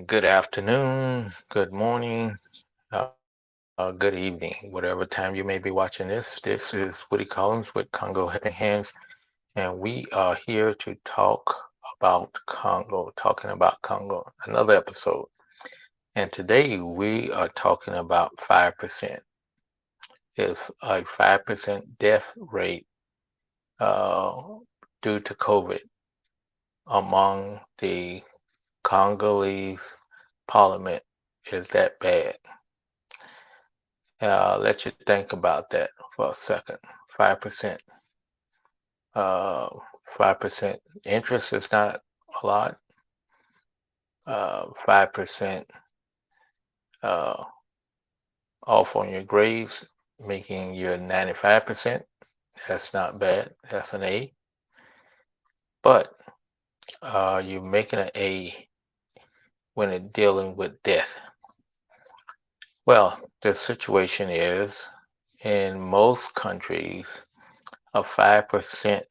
Good afternoon, good morning, good evening, whatever time you may be watching this. This is Woody Collins with Congo Helping Hands, and we are here to talk about Congo, talking about Congo, another episode. And today we are talking about 5%. It's a 5% death rate uh, due to COVID among the Congolese parliament. Is that bad? Let you think about that for a second. 5%. 5% interest is not a lot. 5% uh, off on your grades, making you 95%. That's not bad. That's an A. But you're making an A when it's dealing with death. Well, the situation is in most countries, a 5%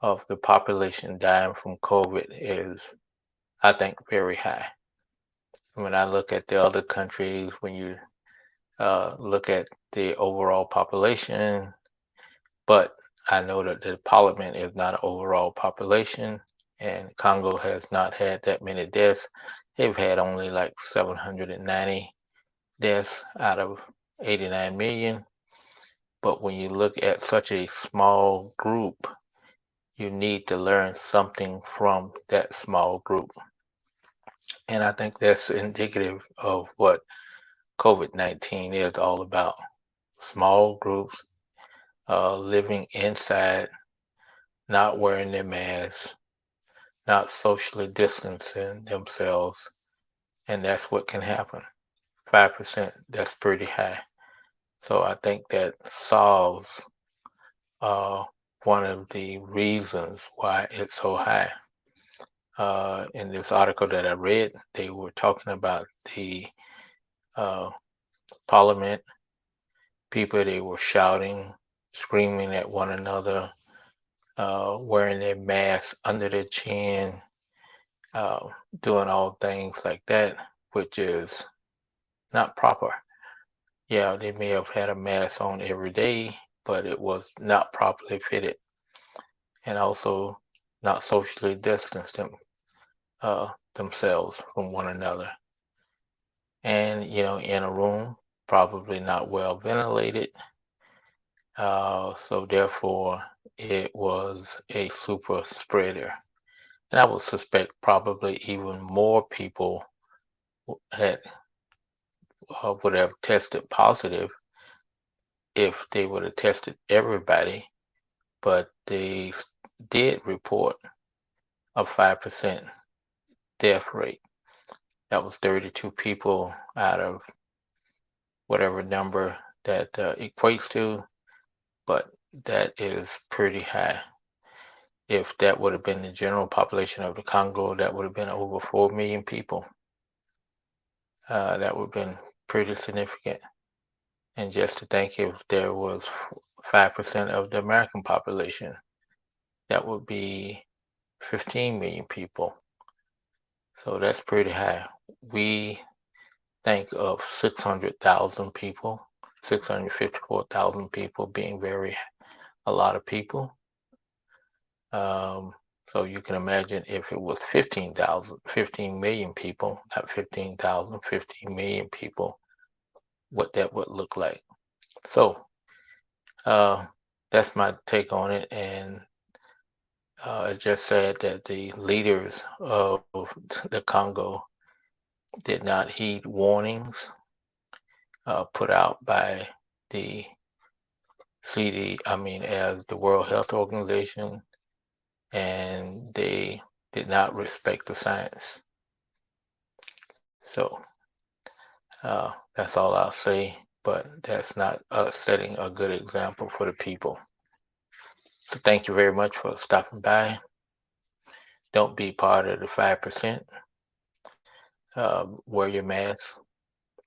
of the population dying from COVID is, I think, very high. When I look at the other countries, when you look at the overall population, but I know that the parliament is not an overall population, and Congo has not had that many deaths. They've had only like 790 deaths out of 89 million. But when you look at such a small group, you need to learn something from that small group. And I think that's indicative of what COVID-19 is all about. Small groups living inside, not wearing their masks, not socially distancing themselves, and that's what can happen. 5%, that's pretty high. So I think that solves uh, one of the reasons why it's so high. In this article that I read, they were talking about the uh, parliament people. They were shouting, screaming at one another, wearing their masks under their chin, uh, doing all things like that, which is not proper. Yeah, they may have had a mask on every day, but it was not properly fitted, and also not socially distanced themselves from one another. And in a room, probably not well ventilated. So therefore, it was a super spreader. And I would suspect probably even more people had would have tested positive if they would have tested everybody, but they did report a 5% death rate. That was 32 people out of whatever number that equates to, but that is pretty high. If that would have been the general population of the Congo, that would have been over 4 million people. That would have been pretty significant. And just to think if there was 5% of the American population, that would be 15 million people. So that's pretty high. We think of 600,000 people, 654,000 people being a lot of people. So you can imagine if it was 15 million people, not 15,000, 15 million people, what that would look like. So uh, that's my take on it. And it just said that the leaders of the Congo did not heed warnings put out by the as the World Health Organization, and they did not respect the science. So that's all I'll say, but that's not setting a good example for the people. So thank you very much for stopping by. Don't be part of the 5%. Wear your mask,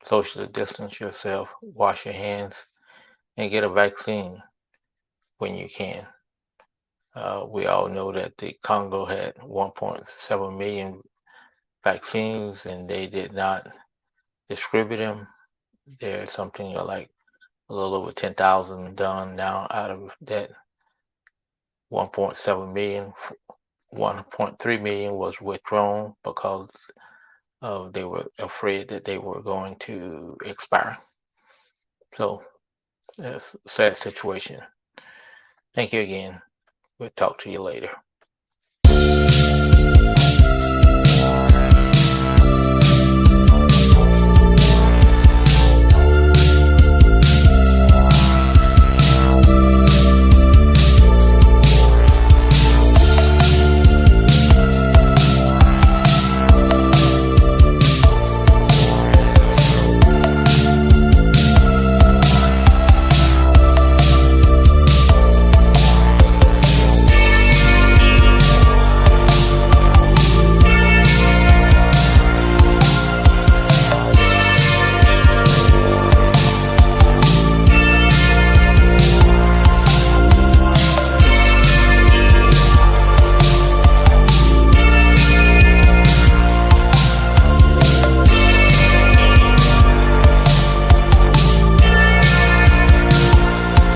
socially distance yourself, wash your hands, and get a vaccine when you can. We all know that the Congo had 1.7 million vaccines and they did not distribute them. There's something like a little over 10,000 done now out of that 1.7 million. 1.3 million was withdrawn because they were afraid that they were going to expire. So that's a sad situation. Thank you again. We'll talk to you later.